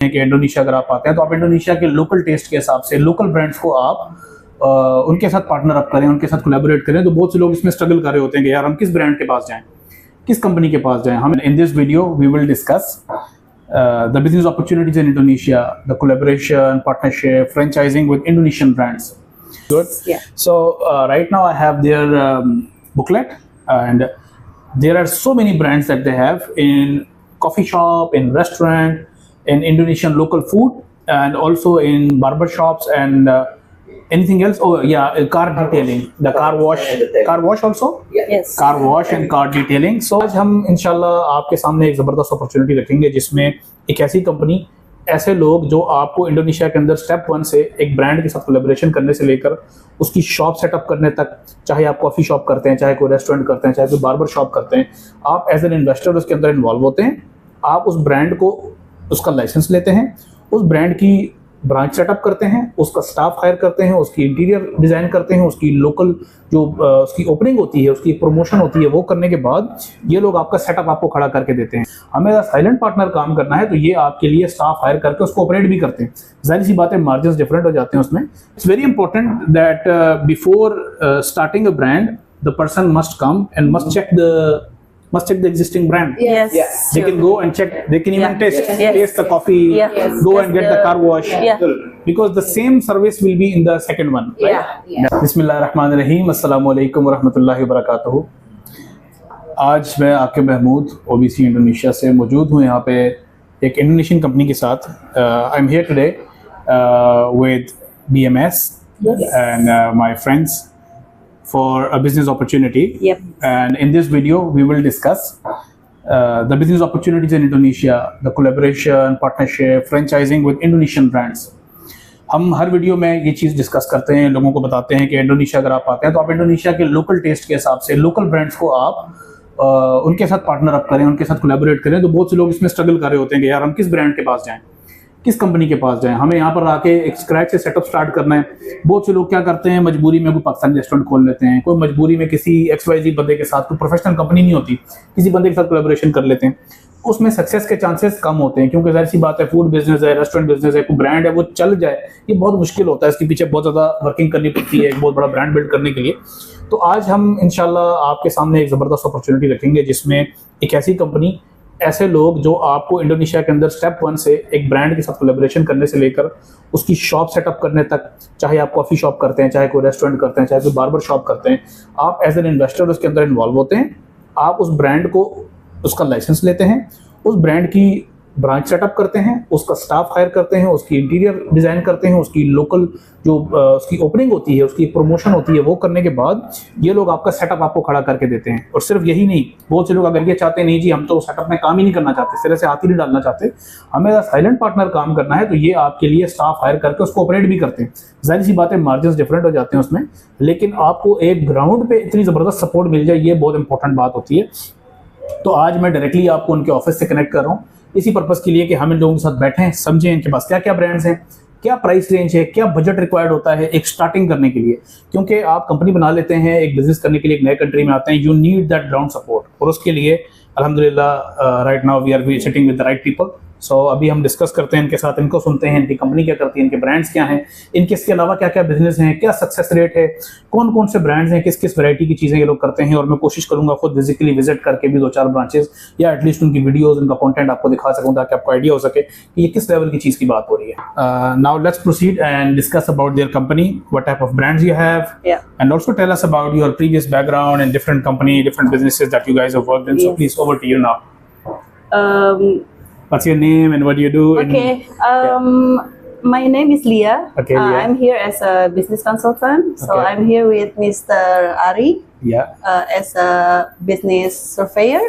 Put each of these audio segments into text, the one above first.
कि इंडोनेशिया अगर आप आते हैं तो आप इंडोनेशिया के लोकल टेस्ट के हिसाब से लोकल ब्रांड्स को आप उनके साथ पार्टनर अप करें, उनके साथ कोलैबोरेट करें। तो बहुत से लोग इसमें स्ट्रगल कर रहे होते हैं कि यार हम किस ब्रांड के पास जाएं, किस कंपनी के पास जाएं। हम in this video we will discuss the business opportunities in Indonesia, the collaboration, partnership, franchising with Indonesian brands. Good. Yeah. So right now I have their booklet, and there are so many brands that they have in coffee shop, in restaurant, in Indonesian local food, and also in barber shops and anything else. Oh yeah, car detailing, the car wash also. Yes. Car wash and car detailing. So आज हम इंशाल्लाह आपके सामने एक ज़बरदस्त opportunity रखेंगे जिसमें एक ऐसी कंपनी, ऐसे लोग जो आपको इंडोनेशिया के अंदर स्टेप 1 से एक ब्रांड के साथ कोलैबोरेशन करने से लेकर उसकी शॉप सेटअप करने तक, चाहे आप कॉफ़ी शॉप करते हैं, चाहे कोई रेस्टोरेंट करते हैं, चाहे कोई बार्बर शॉप करते हैं, आप एज एन इन्वेस्टर उसके अंदर इन्वॉल्व होते हैं। आप उस ब्रांड को, उसका लाइसेंस लेते हैं, उस ब्रांड की ब्रांच सेटअप करते हैं, उसका स्टाफ हायर करते हैं, उसकी इंटीरियर डिज़ाइन करते हैं, उसकी लोकल जो उसकी ओपनिंग होती है, उसकी प्रमोशन होती है, वो करने के बाद ये लोग आपका सेटअप आपको खड़ा करके देते हैं। हमें एज साइलेंट पार्टनर काम करना है तो ये आपके लिए स्टाफ हायर करके उसको ऑपरेट भी करते हैं। जाहिर सी बात है मार्जिन डिफरेंट हो जाते हैं उसमें। It's very important that before starting a brand the person must come and must check the existing brand. Yes. They can go and check, they can even taste the coffee, go and get the car wash, because the same service will be in the second one, right? Bismillahirrahmanirrahim, assalamu alaikum warahmatullahi wabarakatuh। आज मैं आपके Mahmood OBC Indonesia से मौजूद हूँ यहाँ पे एक Indonesian company के साथ। I am here today with BMS and my friends for a business opportunity. Yep. And in this video we will discuss the business opportunities in Indonesia, the collaboration, partnership, franchising with Indonesian brands. हम हर video में ये चीज़ discuss करते हैं, लोगों को बताते हैं कि इंडोनेशिया अगर आप आते हैं तो आप इंडोनेशिया के लोकल टेस्ट के हिसाब से लोकल ब्रांड्स को आप उनके साथ पार्टनर अप करें, उनके साथ कोलैबोरेट करें। तो बहुत से लोग इसमें स्ट्रगल कर रहे होते हैं कि यार हम किस ब्रांड के पास जाएं, किस कंपनी के पास जाएं। हमें यहाँ पर आके एक स्क्रैच से सेटअप स्टार्ट करना है। बहुत से लोग क्या करते हैं, मजबूरी में कोई पाकिस्तानी रेस्टोरेंट खोल लेते हैं, कोई मजबूरी में किसी XYZ बंदे के साथ, कोई प्रोफेशनल कंपनी नहीं होती, किसी बंदे के साथ कोलैबोरेशन कर लेते हैं। उसमें सक्सेस के चांसेस कम होते हैं क्योंकि जाहिर सी बात है फूड बिजनेस है, रेस्टोरेंट बिजनेस है, कोई ब्रांड है वो चल जाए ये बहुत मुश्किल होता है। इसके पीछे बहुत ज़्यादा वर्किंग करनी पड़ती है एक बहुत बड़ा ब्रांड बिल्ड करने के लिए। तो आज हम इंशाल्लाह आपके सामने एक ज़बरदस्त अपॉर्चुनिटी रखेंगे जिसमें एक ऐसी कंपनी, ऐसे लोग जो आपको इंडोनेशिया के अंदर स्टेप 1 से एक ब्रांड के साथ कोलैबोरेशन करने से लेकर उसकी शॉप सेटअप करने तक, चाहे आप कॉफ़ी शॉप करते हैं, चाहे कोई रेस्टोरेंट करते हैं, चाहे कोई बार्बर शॉप करते हैं, आप एज एन इन्वेस्टर उसके अंदर इन्वॉल्व होते हैं। आप उस ब्रांड को, उसका लाइसेंस लेते हैं, उस ब्रांड की ब्रांच सेटअप करते हैं, उसका स्टाफ हायर करते हैं, उसकी इंटीरियर डिज़ाइन करते हैं, उसकी लोकल जो उसकी ओपनिंग होती है, उसकी प्रमोशन होती है, वो करने के बाद ये लोग आपका सेटअप आपको खड़ा करके देते हैं। और सिर्फ यही नहीं, बहुत से लोग अगर ये चाहते हैं नहीं जी हम तो सेटअप में काम ही नहीं करना चाहते, सिरे से हाथ ही नहीं डालना चाहते, हमें साइलेंट पार्टनर काम करना है तो ये आपके लिए स्टाफ हायर करके उसको ऑपरेट भी करते हैं। जाहिर सी बात है मार्जिन डिफरेंट हो जाते हैं उसमें, लेकिन आपको एक ग्राउंड पे इतनी ज़बरदस्त सपोर्ट मिल जाए ये बहुत इंपॉर्टेंट बात होती है। तो आज मैं डायरेक्टली आपको उनके ऑफिस से कनेक्ट कर रहा हूँ इसी पर्पज़ के लिए कि हम इन लोगों के साथ बैठें, समझें इनके पास क्या क्या ब्रांड्स हैं, क्या प्राइस रेंज है, क्या बजट रिक्वायर्ड होता है एक स्टार्टिंग करने के लिए। क्योंकि आप कंपनी बना लेते हैं, एक बिजनेस करने के लिए एक नए कंट्री में आते हैं, you need that ground support. और उसके लिए अल्हम्दुलिल्लाह right now we are sitting with the right people. So अभी हम डिस्कस करते हैं इनके साथ, इनको सुनते हैं इनकी कंपनी क्या करती है, इनके ब्रांड्स क्या हैं, इनके इसके अलावा क्या क्या बिजनेस हैं, क्या सक्सेस रेट है, कौन कौन से ब्रांड्स हैं, किस किस वैरायटी की चीज़ें ये लोग करते हैं। और मैं कोशिश करूंगा खुद फिजिकली विजिट करके भी 2-4 ब्रांचेस या एटलीस्ट उनकी वीडियोस, उनका कंटेंट आपको दिखा सकूँ ताकि आपको आइडिया हो सके कि ये किस लेवल की चीज़ की बात हो रही है। Now let's proceed and discuss about their company, what type of brands you have, and also tell us about your previous background and different company, different businesses that you guys have worked in. So please over to you now. What's your name and what do you do? Okay. My name is Leah. Okay, Leah. I'm here as a business consultant. So I'm here with Mr. Ari. Yeah. As a business surveyor,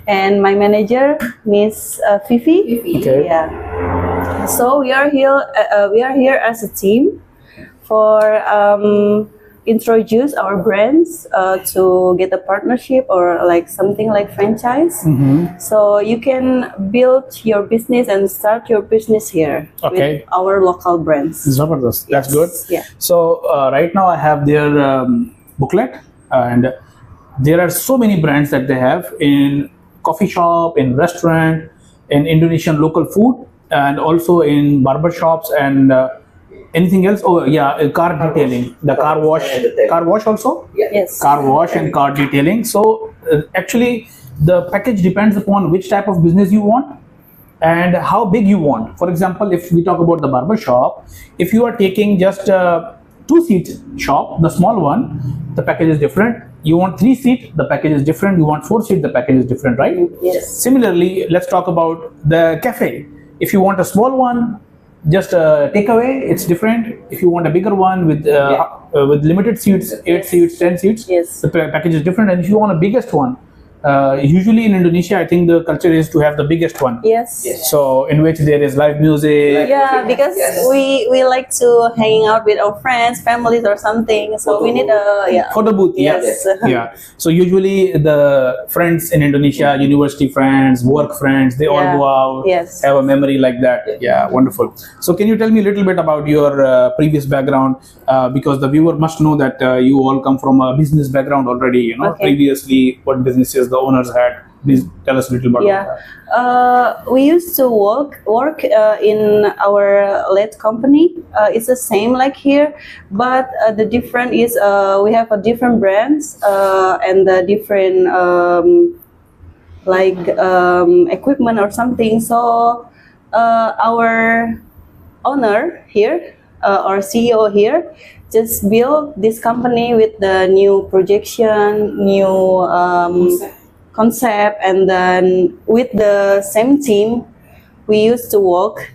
and my manager, Miss Fifi. Okay. Yeah. So we are here. We are here as a team for introduce our brands to get a partnership or like something like franchise. So you can build your business and start your business here with our local brands. Zabardast. That's good. Yeah. So right now I have their booklet, and there are so many brands that they have in coffee shop, in restaurant, in Indonesian local food, and also in barber shops and anything else. Oh yeah, car detailing, the car wash also. Yes. Car wash and car detailing. So actually, the package depends upon which type of business you want and how big you want. For example, if we talk about the barber shop, if you are taking just a 2-seat shop, the small one, the package is different. You want 3-seat, the package is different. You want 4-seat, the package is different, right? Yes. Similarly, let's talk about the cafe. If you want a small one, just a takeaway, it's different. If you want a bigger one with limited seats, 8 seats, 10 seats, Yes. the package is different. And if you want a biggest one, usually in Indonesia, I think the culture is to have the biggest one. Yes. So in which there is live music. Yeah, because we like to hang out with our friends, families, or something. So we need a Photo booth, Yes. yeah. So usually the friends in Indonesia, university friends, work friends, they all Yeah. go out, Yes. have a memory like that. Yeah, wonderful. So can you tell me a little bit about your previous background? Because the viewer must know that you all come from a business background already. You know, Okay. previously what businesses the owners had. Please tell us a little bit about Yeah. that. We used to work in our late company. It's the same like here, but the difference is we have a different brands and the different equipment or something. So our owner here, our CEO here, just built this company with the new projection, new concept, and then with the same team we used to work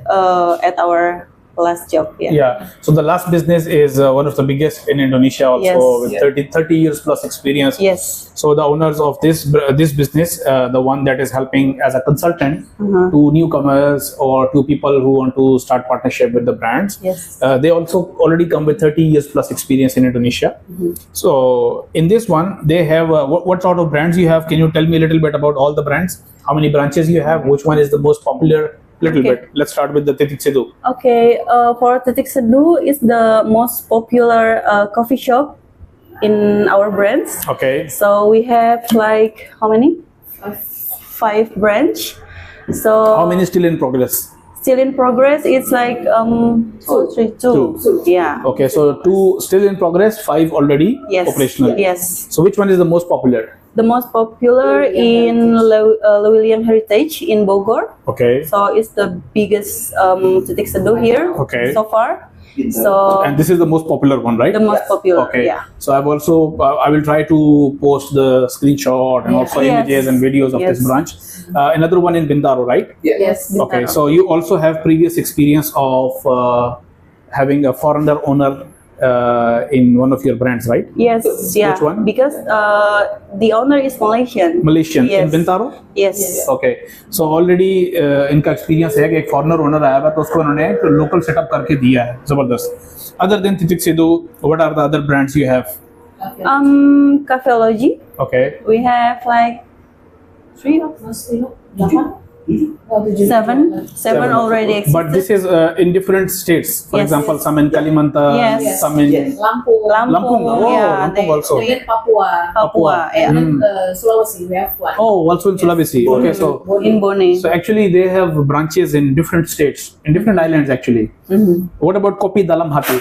at our last job. Yeah. So the last business is one of the biggest in Indonesia also, Yes. with 30 years plus experience. Yes. So the owners of this business, the one that is helping as a consultant Uh-huh. to newcomers or to people who want to start partnership with the brands, Yes. they also already come with 30 years plus experience in Indonesia. So in this one, they have what sort of brands you have? Can you tell me a little bit about all the brands? How many branches you have? Which one is the most popular? Little Okay. bit. Let's start with the Titik Seduh. Okay, for Titik Seduh is the most popular coffee shop in our brands. Okay. So we have like how many? 5 branch. So How many still in progress? still in progress? It's like 2. Yeah. Okay, so 2 still in progress, 5 already Yes. operational. Yes. So which one is the most popular? The most popular in William Heritage in Bogor. Okay. So it's the biggest Titik Seduh here Okay. so far. So And this is the most popular one, right? the most popular. Okay. Yeah. So I've also I will try to post the screenshot and also Yes. images and videos of this Yes. branch. Another one in Bintaro, right? Yes. Okay. Bintaro. So you also have previous experience of having a foreigner owner in one of your brands, right? Yes. Yeah. Which one? Because the owner is Malaysian. Malaysian in Yes. Bintaro. Yes. Okay so already इनका experience है कि एक foreigner owner आया हुआ तो उसको उन्होंने एक लोकल सेटअप करके दिया है जबरदस्त अदर देन तितिक सेदू what are the other brands you have Cafelogy. Okay We have like 3 or 7 already existed. But this is in different states for Yes. Example some in Kalimantan Yes. some in Lampung, Lampung. Oh, yeah, Lampung also. in Papua, Papua. Yeah. and Sulawesi, we have one. Oh, also in Sulawesi. Okay, so In Bone. actually they have branches in different states, in different islands actually. What about Kopi Dalam Hati?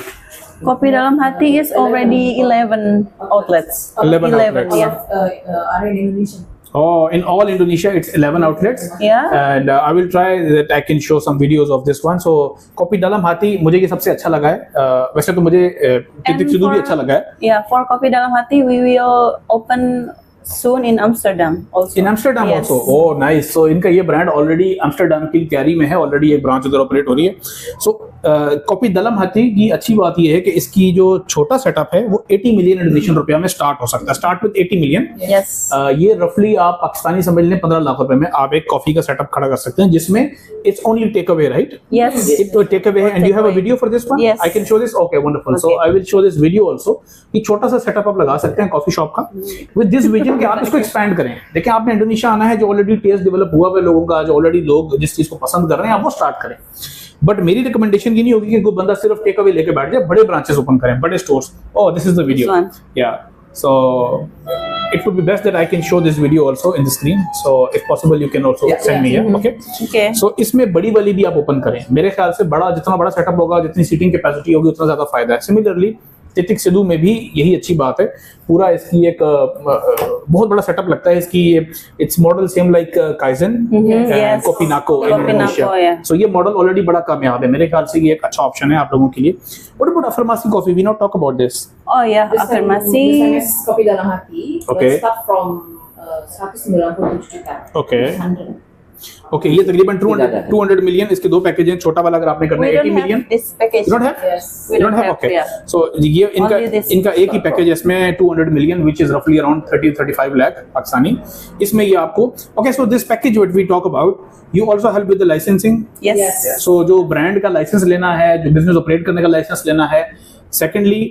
Kopi Dalam Hati is already 11 outlets. 11 outlets. Yeah. Are in Indonesia. Oh, in all Indonesia, it's 11 outlets. Yeah. And I will try that I can show some videos of this one. So, Kopi Dalam Hati, मुझे ये सबसे अच्छा लगा है. वैसे तो मुझे तितिक सेदू भी अच्छा लगा है. Yeah, for Kopi Dalam Hati, we will open soon in Amsterdam also. In Amsterdam Yes. also. Oh, nice. So, इनका ये ब्रांड ऑलरेडी एम्स्टरडेम की तैयारी में है. ऑलरेडी एक ब्रांच उधर ऑपरेट हो रही है. So, कॉपी दलम हाथी की अच्छी बात ये है कि इसकी जो छोटा सेटअप है वो 80 मिलियन इंडोनेशियन रुपया में स्टार्ट हो सकता है. Start with 80 million. Yes. ये रफली आप पाकिस्तानी समझ लें 15 लाख रुपए में आप एक कॉफी का सेटअप खड़ा कर सकते हैं जिसमें it's only take away right. Yes. It take away and you have a video for this one? Yes. I can show this. Okay, wonderful. So Okay. I will show this video also. कि छोटा सा setup आप लगा सकते हैं coffee shop का with this vision कि आप इसको एक्सपैंड करें. देखिए आपने इंडोनेशिया आना है जो ऑलरेडी टेस्ट डेवलप हुआ है लोगों का जो ऑलरेडी लोग जिस चीज को पसंद कर रहे हैं आप वो स्टार्ट करें. बट मेरी रिकमेंडेशन ये नहीं होगी कि कोई बंदा सिर्फ टेक अवे लेके बैठ जाए. बड़े ब्रांचेस ओपन करें बड़े stores. Oh this is the video. This one. या सो it would be best that I can show this video also in the screen. So if possible, you can also send me here. Okay. Okay. So इसमें बड़ी वाली भी आप open करें. मेरे ख्याल से बड़ा जितना बड़ा सेटअप होगा, जितनी सीटिंग कैपेसिटी होगी, उतना ज्यादा फायदा है. Similarly, तितिक सिद्धू में भी यही अच्छी बात है. पूरा इसकी एक बहुत बड़ा सेटअप लगता है इसकी. It's model same like Kaizen and Kopi Nako in Indonesia. So ये मॉडल ऑलरेडी बड़ा कामयाब है. मेरे ख्याल से ये एक अच्छा ऑप्शन है आप लोगों के लिए. What about Affirmasi Coffee? We not talk about this. Oh yeah, Affirmasi. This is Kopi Dalam Hati. Okay. Start from 197 juta. Okay. 100. Okay ये तकरीबन 200 मिलियन इसके दो पैकेज हैं. छोटा वाला अगर आपने करना We है 80 don't million. have this package. You don't have? Yes. We don't have, Okay. yeah. So ये Only this इनका एक ही पैकेज है. इसमें 200 million which is roughly around 30-35 lakh Pakistani. इसमें ये आपको okay. So this package what we talk about, you also help with the licensing. Yes. Yes. So जो brand का लाइसेंस लेना है, जो बिजनेस ऑपरेट करने का लाइसेंस लेना है. Secondly,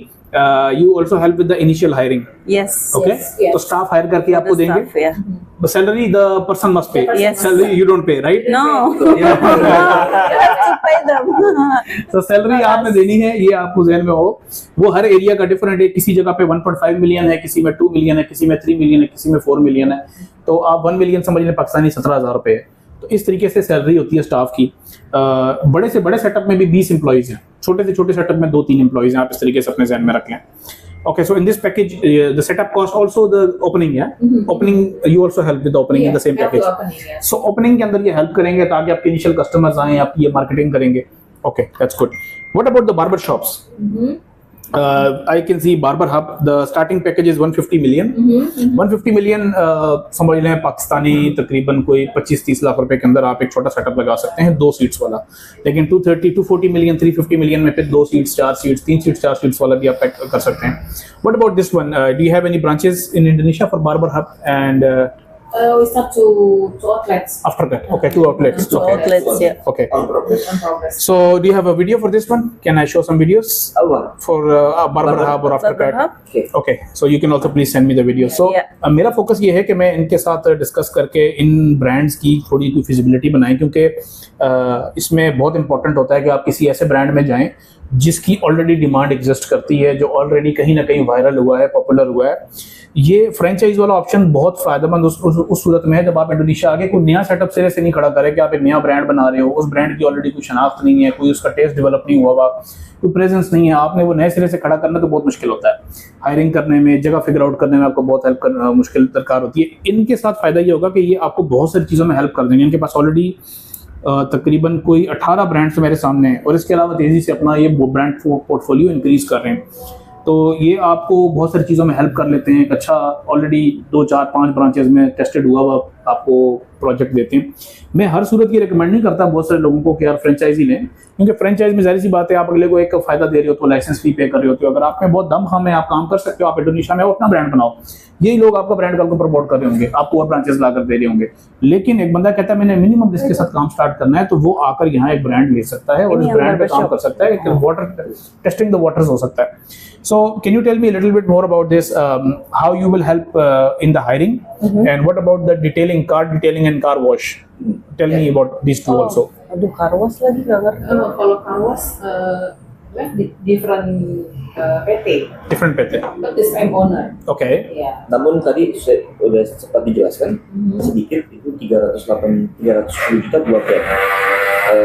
you also help with the initial hiring. Yes. Okay. Yes. तो स्टाफ हायर करके आपको The देंगे. staff, yeah. The salary the person must pay. Yes. Salary you don't pay, right? No. Yeah. You have to pay them. तो salary आपने देनी है, ये आपको ज़हन में हो. वो हर एरिया का डिफरेंट है. किसी जगह पे 1.5 मिलियन है, किसी में 2 मिलियन है, किसी में 3 मिलियन है, किसी में 4 मिलियन है. तो आप 1 मिलियन समझ लें पाकिस्तानी 17,000 रुपए है. तो इस तरीके से सैलरी होती है स्टाफ की. बड़े से बड़े सेटअप में भी 20 एम्प्लॉइज हैं. छोटे से छोटे सेटअप में 2-3 एम्प्लॉइज हैं. आप इस तरीके से अपने ज़हन में रख लें. Okay, so in this package, the setup cost also the opening, yeah. Opening, you also help with the opening in the same package. Yes. So opening के अंदर ये help करेंगे ताकि आपके initial customers आएं, आप ये marketing करेंगे. Okay, that's good. What about the barber shops? I can see Barber Hub. The starting package is 150 million. 150 million समझ लें पाकिस्तानी तकरीबन कोई 25-30 लाख रुपए के अंदर आप एक छोटा सेटअप लगा सकते हैं 2 सीट्स वाला. लेकिन 230-240 मिलियन 350 मिलियन में फिर 2 सीट्स 4 सीट्स 3 सीट्स 4 सीट्स वाला भी आप पैक कर सकते हैं. What about this one? Do you have any branches in Indonesia for Barber Hub and We start to outlets. Aftercut? Okay, 2 outlets. Two Okay. outlets, yeah. Okay. On progress. So do you have a video for this one? Can I show some videos for Barber Hub or Aftercut? Barber Hub? Okay, so you can also please send me the video. So Yeah. मेरा focus ये है कि मैं इनके साथ discuss करके इन brands की थोड़ी कोई फिजिबिलिटी बनाएं, क्योंकि इसमें बहुत इंपॉर्टेंट होता है कि आप किसी ऐसे ब्रांड में जाएं जिसकी ऑलरेडी डिमांड एग्जिस्ट करती है, जो ऑलरेडी कहीं ना कहीं वायरल हुआ है, पॉपुलर हुआ है. ये फ्रेंचाइज वाला ऑप्शन बहुत फायदेमंद उस सूरत में है जब आप इंडोनेशिया आगे कोई नया सेटअप सिरे से नहीं खड़ा करें कि आप एक नया ब्रांड बना रहे हो, उस ब्रांड की ऑलरेडी कोई शनाख्त नहीं है, कोई उसका टेस्ट डेवलप नहीं हुआ हुआ, कोई प्रेजेंस नहीं है, आपने वो नए सिरे से खड़ा करना तो बहुत मुश्किल होता है. हायरिंग करने में, जगह फिगर आउट करने में आपको बहुत हेल्प करना मुश्किल दरकार होती है. इनके साथ फायदा ये होगा कि ये आपको बहुत सारी चीज़ों में हेल्प कर देंगे. इनके पास ऑलरेडी तकरीबन कोई 18 ब्रांड्स मेरे सामने हैं और इसके अलावा तेज़ी से अपना ये ब्रांड पोर्टफोलियो इंक्रीज कर रहे हैं. तो ये आपको बहुत सारी चीज़ों में हेल्प कर लेते हैं. एक अच्छा ऑलरेडी 2, 4, 5 ब्रांचेस में टेस्टेड हुआ आपको प्रोजेक्ट देते हैं. मैं हर सूरत ये रिकमेंड नहीं करता बहुत सारे लोगों को कि यार फ्रेंचाइजी लें, क्योंकि फ्रेंचाइज में जाहिर सी बात है आप अगले को एक फ़ायदा दे रहे हो तो लाइसेंस फी पे कर रहे होते हो. अगर आप में बहुत दम हम है, आप काम कर सकते हो, आप इंडोनेशिया में अपना ब्रांड बनाओ, यही लोग आपका ब्रांड कल को प्रमोट कर रहे होंगे, आपको और ब्रांचेस लाकर दे रहे होंगे. लेकिन एक बंदा कहता है मैंने मिनिमम जिसके साथ काम स्टार्ट करना है, तो वो आकर यहाँ एक ब्रांड ले सकता है और इस ब्रांड पे काम कर सकता है. एक वाटर टेस्टिंग द वाटर्स हो सकता है. So can you tell me a little bit more about this? How you will help in the hiring, and what about the detailing, car detailing and car wash? Tell me about these two also. Aduh, car wash lagi nggak ngerti. Kalau car wash, different PT, Different PT. but the same owner. Okay. Yeah. Namun tadi sudah sempat dijelaskan sedikit itu 310 juta dua bed.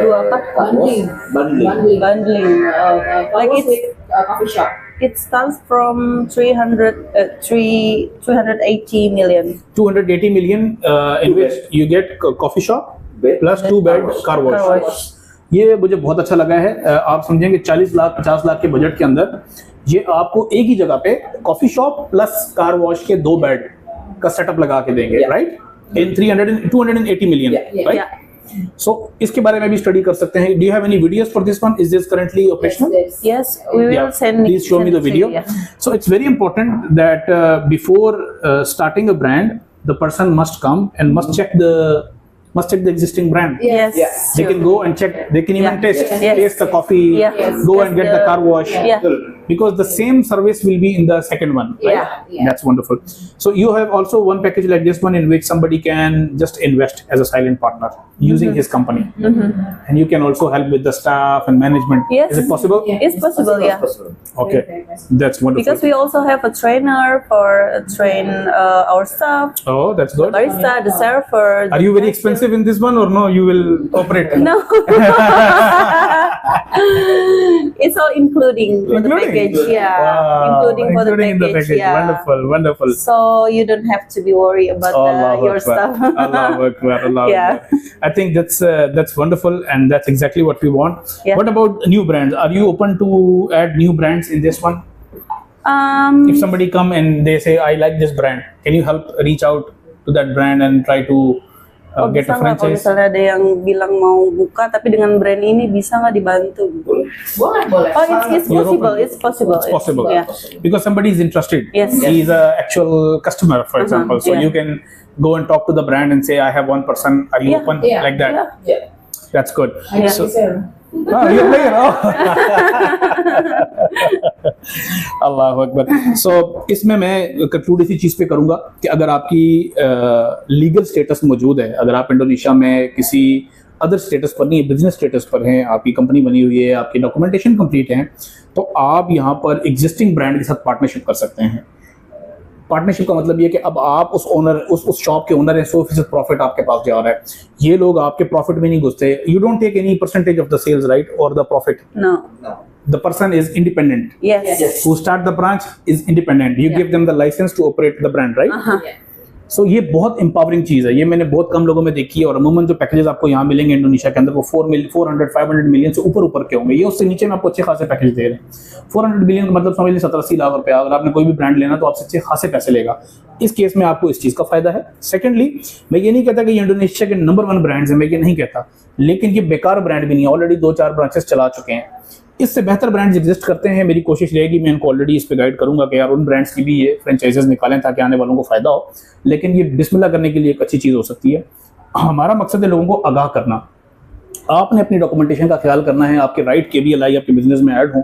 Dua apa? Bundling. Bundling. Like Like with coffee shop. it starts from 380 million. 280 million in which you get coffee shop plus 2 bed car Car wash. wash. ये मुझे बहुत अच्छा लगा है. आप समझेंगे 40 लाख 50 लाख के budget के अंदर ये आपको एक ही जगह पे coffee shop plus car wash के 2 बेड का सेटअप लगा के देंगे, राइट? इन 280 मिलियन, राइट? Yeah. सो इसके बारे में भी स्टडी कर सकते हैं. Do you have any videos for this one? Is this currently operational? Yes, we will send. Please show me the video. So it's very important that before starting a brand, the person must come and must check the existing brand. Yes. They can go and check. They can even taste Yes. the coffee. Yes. Go and get the car wash. Yeah. because the same service will be in the second one, right? Yeah. That's wonderful. So you have also one package like this one in which somebody can just invest as a silent partner using his company, and you can also help with the staff and management. Yes. Is it possible? Yeah. It's possible, yeah. Possible. Okay, that's wonderful. Because we also have a trainer for train our staff, Oh, that's good. barista, the server. Are you very expensive in this one or no? You will operate. No. It's all including for the package, yeah. Wow. Including for the Including in package, yeah. Wonderful, wonderful. So you don't have to be worried about Allahu your Akbar. stuff. Allahu Akbar, Allahu Yeah. Akbar. I think that's wonderful, and that's exactly what we want. Yeah. What about new brands? Are you open to add new brands in this one? If somebody come and they say, I like this brand, can you help reach out to that brand and try to get bisa a nggak kalau franchise? misalnya ada yang bilang mau buka tapi dengan brand ini bisa nggak dibantu? Boleh. Oh, it's You're possible. open. It's possible. It's possible. Yeah. Because somebody is interested. Yes. He's a actual customer, for example. So yeah. you can go and talk to the brand and say, I have one person. Are you Yeah. open Yeah. like that? Yeah. Yeah. That's good. I So, sell. you're playing. Oh. Allah Akbar. So इसमें मैं conclude इसी चीज़ पे करूँगा कि अगर आपकी legal status मौजूद है, अगर आप इंडोनेशिया में किसी अदर स्टेटस पर नहीं है, बिजनेस स्टेटस पर हैं, आपकी कंपनी बनी हुई है, आपकी डॉक्यूमेंटेशन कंप्लीट है, तो आप यहाँ पर एग्जिस्टिंग ब्रांड के साथ पार्टनरशिप कर सकते हैं. पार्टनरशिप का मतलब ये कि अब आप उस ओनर उस शॉप के ओनर हैं, 100% प्रॉफिट आपके पास जा रहा है. ये लोग आपके प्रॉफिट में नहीं घुसते. You don't take any percentage of the sales, right, और the profit. No. The person is independent. Yes. Who start the branch is independent. You give them the license to operate the brand, right? Uh-huh. So ये बहुत empowering चीज़ है. ये मैंने बहुत कम लोगों में देखी है, और अमूमन जो पैकेजेस आपको यहाँ मिलेंगे इंडोनेशिया के अंदर वो 400-500 मिलियन से ऊपर के होंगे. ये उससे नीचे में आपको अच्छे खासे पैकेज दे रहे हैं. 400 मिलियन का मतलब समझ लीजिए 70-80 लाख रुपया. अगर आपने कोई भी ब्रांड लेना तो आपसे अच्छे खासे पैसे लेगा. इस केस में आपको इस चीज़ का फायदा है. सेकेंडली, मैं ये नहीं कहता कि ये इंडोनेशिया के नंबर 1 ब्रांड्स हैं, मैं ये नहीं कहता, लेकिन ये बेकार ब्रांड भी नहीं है. ऑलरेडी 2-4 ब्रांचेस चला चुके हैं. इससे बेहतर ब्रांड्स एग्जिस्ट करते हैं. मेरी कोशिश रहेगी, मैं इनको ऑलरेडी इस पे गाइड करूंगा कि यार उन ब्रांड्स की भी ये फ्रेंचाइजेस निकालें ताकि आने वालों को फायदा हो. लेकिन ये बिस्मिल्लाह करने के लिए एक अच्छी चीज़ हो सकती है. हमारा मकसद है लोगों को आगाह करना. आपने अपनी डॉक्यूमेंटेशन का ख्याल करना है. आपके राइट KBLI आपके बिजनेस में ऐड हों.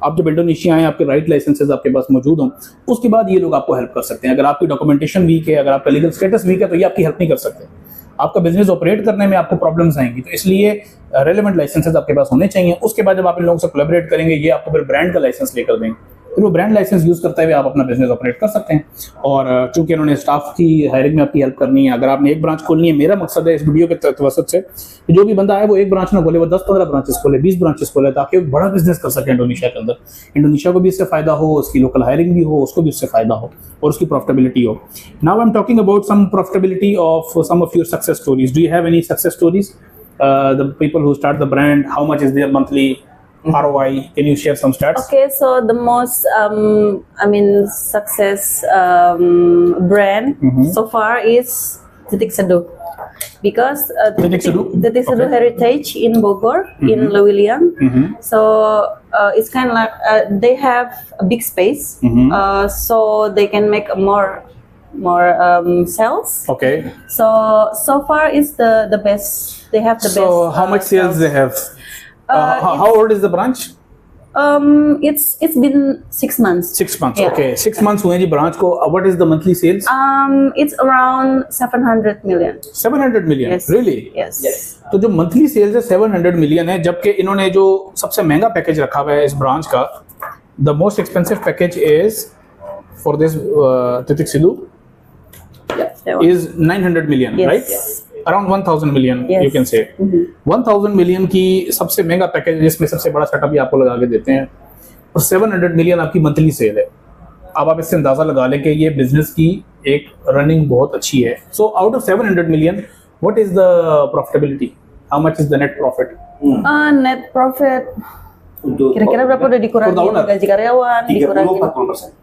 आप जब इंडोनेशिया आए, आपके राइट लाइसेंसेज आपके पास मौजूद हों, उसके बाद ये लोग आपको हेल्प कर सकते हैं. अगर आपकी डॉक्यूमेंटेशन वीक है, अगर आपका लीगल स्टेटस वीक है, तो ये आपकी हेल्प नहीं कर सकते. आपका बिजनेस ऑपरेट करने में आपको प्रॉब्लम्स आएंगी. तो इसलिए रेलेवेंट लाइसेंसेज आपके पास होने चाहिए. उसके बाद जब आप इन लोगों से कोलैबोरेट करेंगे, ये आपको फिर ब्रांड का लाइसेंस लेकर देंगे. फिर वो ब्रांड लाइसेंस यूज करते हुए आप अपना बिजनेस ऑपरेट कर सकते हैं. और चूंकि उन्होंने स्टाफ की हायरिंग में आपकी हेल्प करनी है, अगर आपने एक ब्रांच खोलनी है, मेरा मकसद है इस वीडियो के तवसत से कि जो भी बंदा है वो एक ब्रांच ना खोले, वो 10-15 ब्रांचेस खोले, 20 ब्रांचेस खोले, ताकि वो बड़ा बिजनेस कर सके इंडोनेशिया के अंदर. इंडोनेशिया को भी इससे फायदा हो, उसकी लोकल हायरिंग भी हो, उसको भी इससे फायदा हो, और उसकी प्रॉफिटेबिलिटी हो. Now I am talking about some profitability of some of your success stories. Do you have any success stories? The people who start the brand, how much is their monthly ROI? Can you share some stats? Okay, so the most success brand so far is Titik Seduh, because Titik Seduh? Titik Seduh Okay. Heritage in Bogor, in Lewiliang. So it's kind of like they have a big space, so they can make more sales. Okay. So far is the best. They have the best. So how much sales they have? How old is the branch? It's been 6 months. 6 months. Yeah. Okay. 6 months हुए जी branch को. What is the monthly sales? It's around 700 million. 700 million. Yes. Really? Yes. तो जो monthly sales है 700 million है, जबकि इन्होंने जो सबसे महंगा पैकेज रखा हुआ है इस ब्रांच का, the most expensive package is for this Titik Seduh That one. is 900 million, Yes. right? Around 1000 million, Yes. you can say. 1000 million की सबसे महंगा पैकेज, जिसमें सबसे बड़ा सेटअप भी आपको लगा के देते हैं, और 700 मिलियन आपकी मंथली सेल है. अब आप इससे अंदाजा लगा लें कि ये बिजनेस की एक रनिंग बहुत अच्छी है. So out of 700 million, what is the profitability? How much is the net profit? Net profit Untuk kira-kira berapa udah dikurangin Per tahun, gaji karyawan, 30-40%.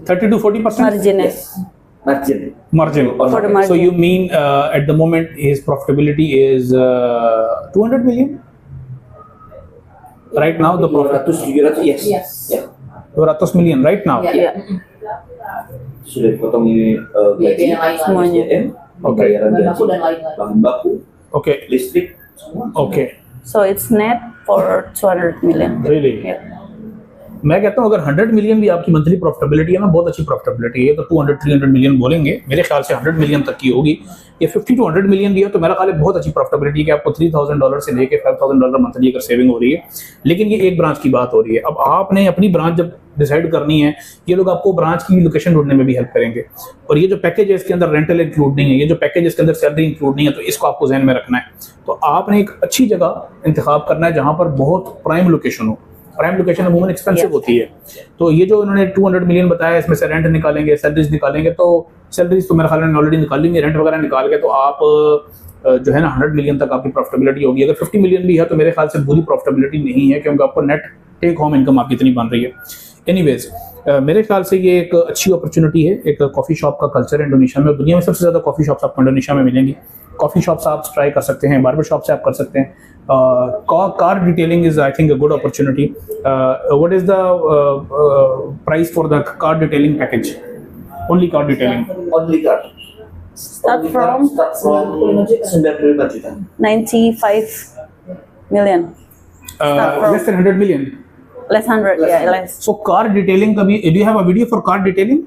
30 to 40%? marginnya. Margin. Margin. For the margin. So you mean at the moment his profitability is 200 million? Right now the profit 200-700, yes. Yes. Ya. 200 million right now. Yeah. Iya. Sudah dipotong gaji, yang lain-lain. Semuanya. SDM, Oke. pembayaran Bahan baku gaji, dan lain-lain. bahan baku, Okay. listrik, semua. Okay. So it's net for 200 million. Really? Yeah. मैं कहता हूँ अगर 100 million भी आपकी monthly profitability है ना, बहुत अच्छी प्रॉफिटेबिलिटी है, तो 200-300 मिलियन बोलेंगे, मेरे ख्याल से 100 मिलियन तक की होगी। ये 50 to 100 मिलियन भी है तो मेरा ख्याल है बहुत अच्छी प्रॉफिटेबिलिटी है कि आपको $3,000 से लेके $5,000 मंथली अगर सेविंग हो रही है। लेकिन ये एक ब्रांच की बात हो रही है। अब आपने अपनी ब्रांच जब डिसाइड करनी है, ये लोग आपको ब्रांच की लोकेशन ढूंढने में भी हेल्प करेंगे। और ये जो पैकेज है इसके अंदर रेंटल इंक्लूड नहीं है, ये जो पैकेज इसके अंदर सैलरी इंक्लूड नहीं है, तो इसको आपको जहन में रखना है। तो आपने एक अच्छी जगह इंतखाब करना है जहां पर बहुत प्राइम लोकेशन हो। प्राइम लोकेशन अमूमन एक्सपेंसिव होती है। तो ये जो उन्होंने 200 मिलियन बताया, इसमें से रेंट निकालेंगे, सैलरीज निकालेंगे, तो सैलरीज तो मेरे ख्याल में ऑलरेडी निकाल लेंगे, रेंट वगैरह निकाल के तो आप जो है ना 100 मिलियन तक आपकी प्रॉफिटेबिलिटी होगी। अगर 50 मिलियन भी है तो मेरे ख्याल से बुरी प्रॉफिटेबिलिटी नहीं है, क्योंकि आपको नेट टेक होम इनकम आपकी इतनी बन रही है। एनीवेज मेरे ख्याल से ये एक अच्छी अपॉर्चुनिटी है। एक कॉफ़ी शॉप का कल्चर है इंडोनेशिया में, दुनिया में सबसे ज़्यादा कॉफ़ी शॉप्स आपको इंडोनेशिया में मिलेंगी। कॉफ़ी शॉप्स आप ट्राई कर सकते हैं, बार्बर शॉप से आप कर सकते हैं। Car detailing is I think a good opportunity. What is the price for the car detailing package? Only car detailing, Only car. Start from 95 juta. 95 million. less than 100 million. Less 100, yeah, less. So car detailing का भी, do you have a video for car detailing?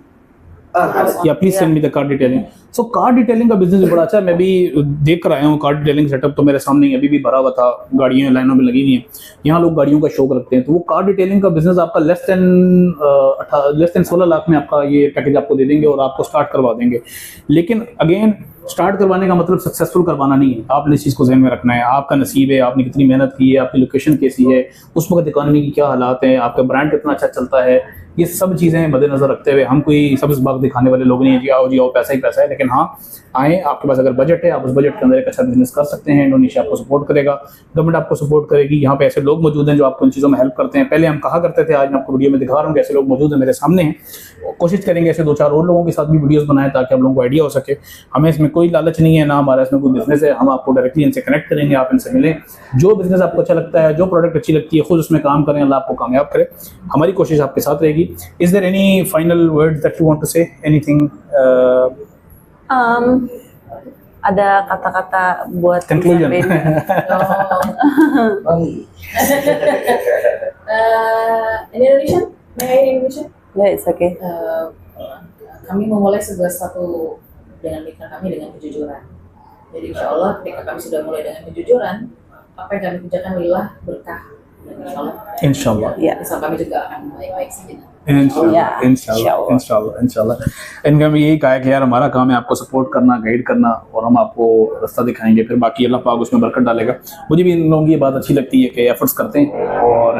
या please send me the car detailing. So car detailing का business बड़ा अच्छा है। मैं भी देख कर आया हूँ कार डिटेलिंग सेटअप, तो मेरे सामने ही अभी भी भरा हुआ था, गाड़ियाँ लाइनों में लगी हुई हैं। यहाँ लोग गाड़ियों का शौक रखते हैं, तो वो कार डिटेलिंग का बिजनेस आपका लेस देन 16 लाख में आपका ये पैकेज आपको दे देंगे और आपको स्टार्ट करवा देंगे। लेकिन अगेन स्टार्ट करवाने का मतलब सक्सेसफुल करवाना नहीं है। आपने इस चीज़ को ध्यान में रखना है, आपका नसीब है, आपने कितनी मेहनत की है, आपकी लोकेशन कैसी है, उस वक्त इकॉनमी की क्या हालात हैं, आपका ब्रांड कितना अच्छा चलता है, ये सब चीज़ें मद्देनजर रखते हुए हम कोई सब्ज़ बाग दिखाने वाले लोग नहीं हैं जी आओ पैसा ही पैसा है। लेकिन हाँ, आए, आपके पास अगर बजट है, आप उस बजट के अंदर एक अच्छा बिजनेस कर सकते हैं। इंडोनेशिया आपको सपोर्ट करेगा, गवर्नमेंट आपको सपोर्ट करेगी। यहाँ पे ऐसे लोग मौजूद हैं जो आपको इन चीज़ों में हेल्प करते हैं। पहले हम कहा करते थे, आज मैं आपको वीडियो में दिखा रहा हूँ कि ऐसे लोग मौजूद हैं मेरे सामने हैं। कोशिश करेंगे ऐसे 2-4 और लोगों के साथ भी वीडियोस बनाएं ताकि हम लोगों को आइडिया हो सके। हमें इसमें कोई लालच नहीं है, ना हमारा इसमें कोई बिजनेस है। हम आपको डायरेक्टली इनसे कनेक्ट करेंगे, आप इनसे मिलें, जो बिजनेस आपको अच्छा लगता है, जो प्रोडक्ट अच्छी लगती है, खुद उसमें काम करें, अल्लाह आपको कामयाब करे। हमारी कोशिश आपके साथ रहेगी। Is there any final words that you want to say? Anything? Ada kata-kata buat Conclusion. In Indonesian? May I in Indonesian? Yeah, it's okay. Kami memulai segala sesuatu dengan mitra kami dengan kejujuran. Jadi insya Allah ketika kami sudah mulai dengan kejujuran, apa yang kami kerjakan lillah berkah. Dan insya Allah, Yeah. usaha kami juga akan baik-baik saja. इंशाल्लाह। इनका भी यही कहा है कि यार हमारा काम है आपको सपोर्ट करना, गाइड करना, और हम आपको रास्ता दिखाएंगे, फिर बाकी अल्लाह पाक उसमें बरकत डालेगा। मुझे भी इन लोगों की ये बात अच्छी लगती है कि एफर्ट्स करते हैं। और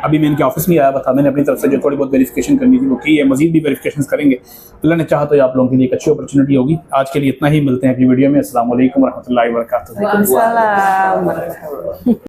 अभी मैं इनके ऑफिस में आया था, मैंने अपनी तरफ से जो थोड़ी बहुत वेरिफिकेशन करनी थी वो की है, मजीद भी वेरिफिकेशन करेंगे। अल्लाह ने चाहा तो आप लोगों के लिए एक अच्छी अपॉर्चुनिटी होगी। आज के लिए इतना ही, मिलते हैं अगली वीडियो में। अस्सलाम वालेकुम रहमतुल्लाहि व बरकातुहू। Waalaikumsalam.